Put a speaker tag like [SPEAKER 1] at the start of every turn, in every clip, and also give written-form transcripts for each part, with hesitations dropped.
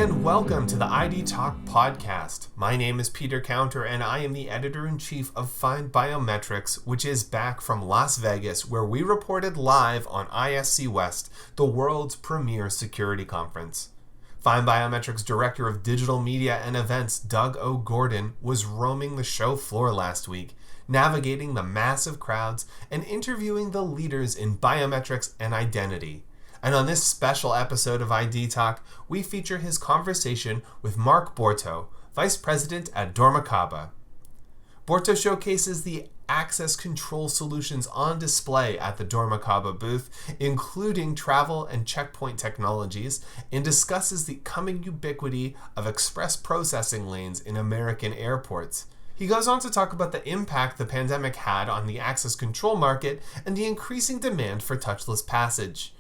[SPEAKER 1] and welcome to the ID Talk podcast. My name is Peter Counter, and I am the editor-in-chief of FindBiometrics, which is back from Las Vegas, where we reported live on ISC West, the world's premier security conference. FindBiometrics Director of Digital Media and Events, Doug OGorden, was roaming the show floor last week, navigating the massive crowds and interviewing the leaders in biometrics and identity. And on this special episode of ID Talk, we feature his conversation with Mark Borto, Vice President at dormakaba. Borto showcases the access control solutions on display at the dormakaba booth, including travel and checkpoint technologies, and discusses the coming ubiquity of express processing lanes in American airports. He goes on to talk about the impact the pandemic had on the access control market and the increasing demand for touchless passage.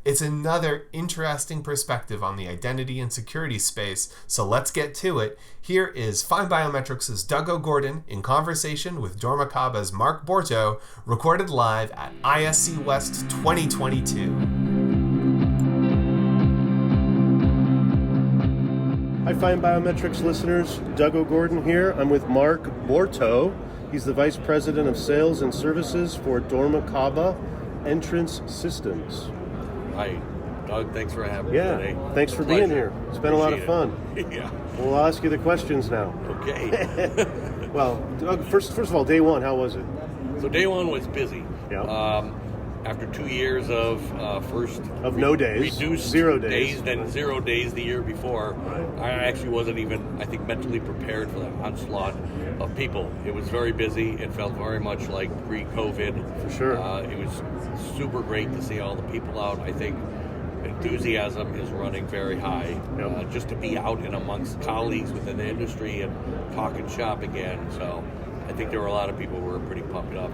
[SPEAKER 1] It's another interesting perspective on the identity and security space, so let's get to it. Here is FindBiometrics' Doug OGorden in conversation with dormakaba's Mark Borto, recorded live at ISC West 2022.
[SPEAKER 2] Hi FindBiometrics listeners, Doug OGorden here. I'm with Mark Borto. He's the Vice President of Sales and Services for dormakaba Entrance Systems.
[SPEAKER 3] Hi, Doug. Thanks for having me today.
[SPEAKER 2] Thanks for being here. It's been a lot of fun.
[SPEAKER 3] Yeah.
[SPEAKER 2] Well, I'll ask you the questions now.
[SPEAKER 3] Okay.
[SPEAKER 2] Well, Doug, first of all, day one, how was it?
[SPEAKER 3] So day one was busy.
[SPEAKER 2] Yeah.
[SPEAKER 3] After 2 years of
[SPEAKER 2] no days,
[SPEAKER 3] reduced
[SPEAKER 2] 0 days,
[SPEAKER 3] then 0 days the year before, I actually wasn't even, I think, mentally prepared for that onslaught of people. It was very busy. It felt very much like pre-COVID.
[SPEAKER 2] For sure.
[SPEAKER 3] It was super great to see all the people out. I think enthusiasm is running very high.
[SPEAKER 2] Yep.
[SPEAKER 3] Just to be out and amongst colleagues within the industry and talk and shop again. So I think there were a lot of people who were pretty pumped up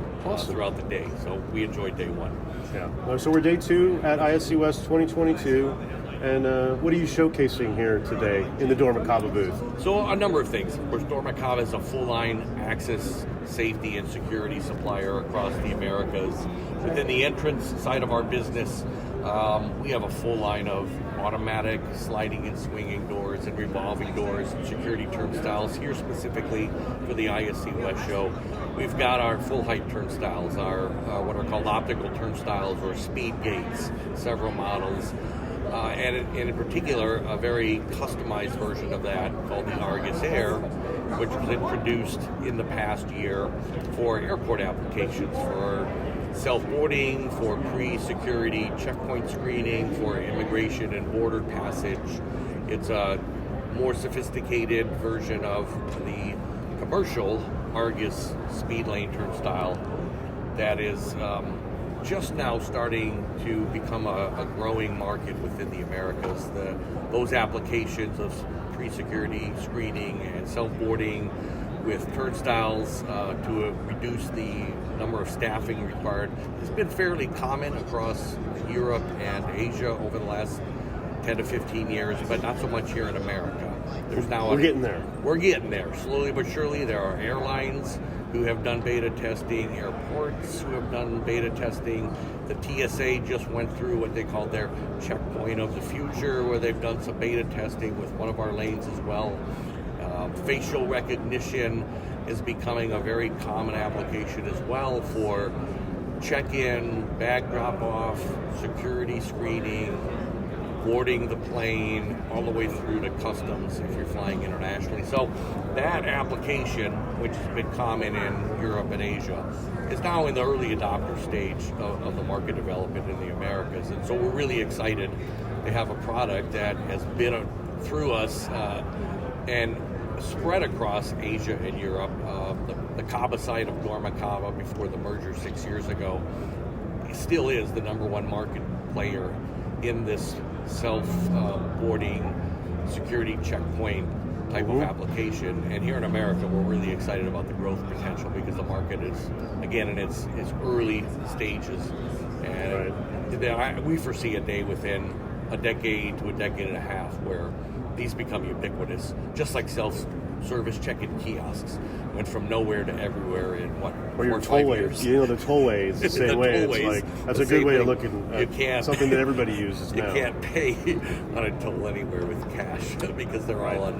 [SPEAKER 3] throughout the day. So we enjoyed day one.
[SPEAKER 2] Yeah. So we're day two at ISC West 2022. And what are you showcasing here today in the dormakaba booth?
[SPEAKER 3] So a number of things. Of course, dormakaba is a full-line access, safety, and security supplier across the Americas. Within the entrance side of our business, we have a full line of automatic sliding and swinging doors and revolving doors and security turnstiles. Here specifically for the ISC West show, we've got our full height turnstiles, our what are called optical turnstiles or speed gates, several models. And in particular, a very customized version of that called the Argus Air, which was introduced in the past year for airport applications, for self-boarding, for pre-security checkpoint screening, for immigration and border passage. It's a more sophisticated version of the commercial Argus speed lane turnstile that is just now starting to become a growing market within the Americas. Those applications of pre-security screening and self-boarding with turnstiles to reduce the number of staffing required has been fairly common across Europe and Asia over the last 10 to 15 years, but not so much here in America.
[SPEAKER 2] We're getting there.
[SPEAKER 3] We're getting there. Slowly but surely, there are airlines who have done beta testing, airports who have done beta testing. The TSA just went through what they called their checkpoint of the future, where they've done some beta testing with one of our lanes as well. Facial recognition is becoming a very common application as well for check-in, bag drop-off, security screening, boarding the plane, all the way through to customs if you're flying internationally. So that application, which has been common in Europe and Asia, is now in the early adopter stage of the market development in the Americas. And so we're really excited to have a product that has been through us and spread across Asia and Europe. The Kaba side of dormakaba before the merger 6 years ago still is the number one market player in this self-boarding security checkpoint type of application. And here in America, we're really excited about the growth potential because the market is, again, in its early stages. And we foresee a day within a decade to a decade and a half where these become ubiquitous, just like self-service check-in kiosks. went from nowhere to everywhere in what?
[SPEAKER 2] Or your
[SPEAKER 3] 4 or 5
[SPEAKER 2] tollway.
[SPEAKER 3] years.
[SPEAKER 2] The tollway is the same way. It's like that's a good way of looking at something that everybody uses now.
[SPEAKER 3] You can't pay on a toll anywhere with cash because they're all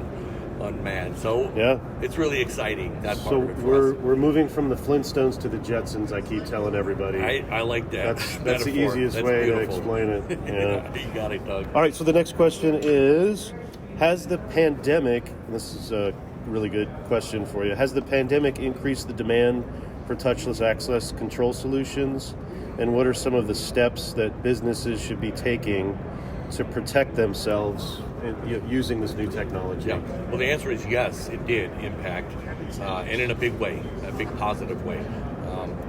[SPEAKER 3] unmanned. So it's really exciting. That part of it for us.
[SPEAKER 2] We're moving from the Flintstones to the Jetsons. I keep telling everybody.
[SPEAKER 3] I like that.
[SPEAKER 2] That's the easiest way to explain it. Yeah.
[SPEAKER 3] You got it, Doug.
[SPEAKER 2] All right. So the next question is: has the pandemic? And this is a really good question for you. Has the pandemic increased the demand for touchless access control solutions? And what are some of the steps that businesses should be taking to protect themselves using this new technology?
[SPEAKER 3] Yeah. Well, the answer is yes, it did impact, and in a big way, a big positive way.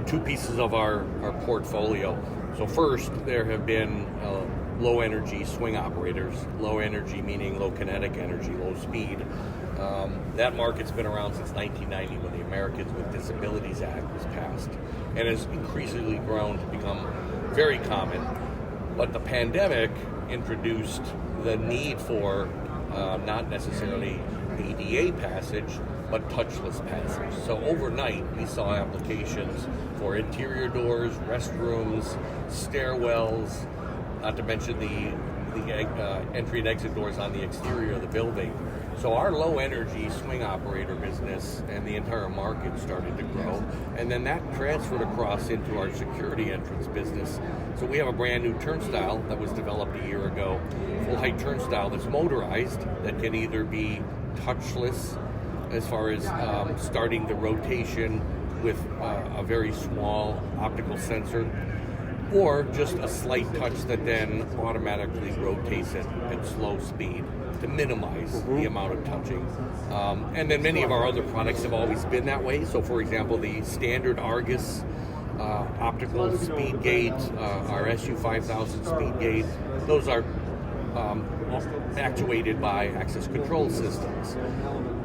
[SPEAKER 3] Two pieces of our portfolio. So first, there have been low energy swing operators. Low energy meaning low kinetic energy, low speed. That market's been around since 1990 when the Americans with Disabilities Act was passed, and has increasingly grown to become very common. But the pandemic introduced the need for not necessarily ADA passage, but touchless passage. So overnight, we saw applications for interior doors, restrooms, stairwells, not to mention the entry and exit doors on the exterior of the building. So our low energy swing operator business and the entire market started to grow, and then that transferred across into our security entrance business. So we have a brand new turnstile that was developed a year ago, full height turnstile that's motorized, that can either be touchless as far as starting the rotation with a very small optical sensor, or just a slight touch that then automatically rotates it at slow speed to minimize the amount of touching. And then many of our other products have always been that way. So for example, the standard Argus optical speed gate, our SU5000 speed gate, those are actuated by access control systems.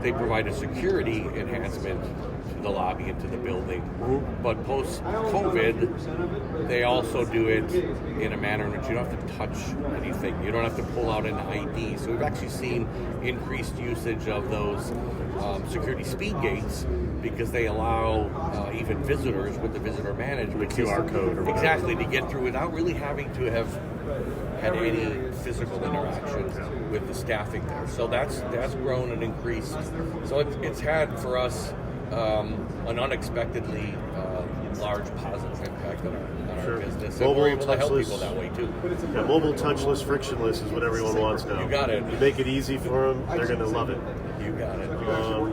[SPEAKER 3] They provide a security enhancement to the lobby and to the building. But post-COVID, they also do it in a manner in which you don't have to touch anything. You don't have to pull out an ID. So we've actually seen increased usage of those security speed gates because they allow even visitors with the visitor management
[SPEAKER 2] the QR code or
[SPEAKER 3] exactly to get through without really having to have had any physical interaction with the staffing there. So that's grown and increased. So it's had for us an unexpectedly large positive impact on our business. And we're able to help people that way too.
[SPEAKER 2] Yeah, mobile, touchless, frictionless is what everyone wants now.
[SPEAKER 3] You got it.
[SPEAKER 2] You make it easy for them, they're going to love it.
[SPEAKER 3] You got it.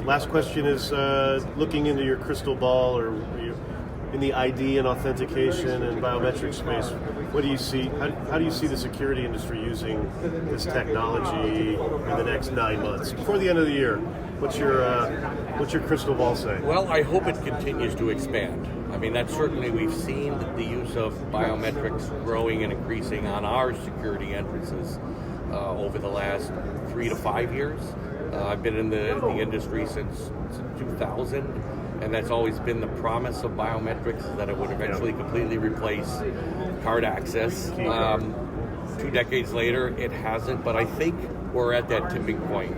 [SPEAKER 2] Last question is looking into your crystal ball or in the ID and authentication and biometric space, what do you see? How do you see the security industry using this technology in the next 9 months before the end of the year? What's your crystal ball say?
[SPEAKER 3] Well, I hope it continues to expand. I mean, that's certainly, we've seen the use of biometrics growing and increasing on our security entrances over the last 3 to 5 years. I've been in the industry since 2000, and that's always been the promise of biometrics, is that it would eventually completely replace card access. 2 decades later, it hasn't, but I think we're at that tipping point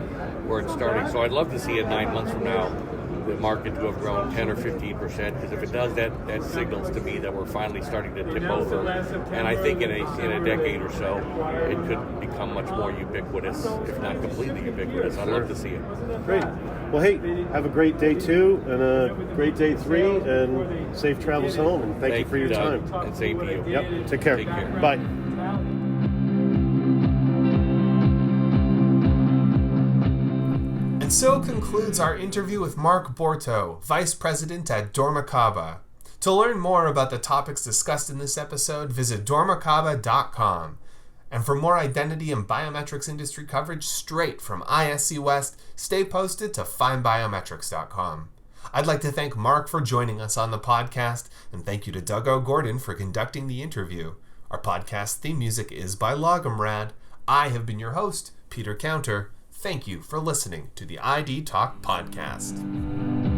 [SPEAKER 3] where it's starting. So I'd love to see it 9 months from now, the market to have grown 10 or 15%, because if it does, that signals to me that we're finally starting to tip over. And I think in a decade or so, it could become much more ubiquitous, if not completely ubiquitous. I'd love to see it.
[SPEAKER 2] Great. Well, hey, have a great day 2 and a great day 3, and safe travels home. And thank you for your
[SPEAKER 3] Doug,
[SPEAKER 2] time.
[SPEAKER 3] and same to you.
[SPEAKER 2] Yep. Take care.
[SPEAKER 3] Take care.
[SPEAKER 2] Bye.
[SPEAKER 1] And so concludes our interview with Mark Borto, Vice President at dormakaba. To learn more about the topics discussed in this episode, visit dormakaba.com. And for more identity and biometrics industry coverage straight from ISC West, stay posted to FindBiometrics.com. I'd like to thank Mark for joining us on the podcast, and thank you to Doug OGorden for conducting the interview. Our podcast theme music is by Logomrad. I have been your host, Peter Counter. Thank you for listening to the ID Talk Podcast.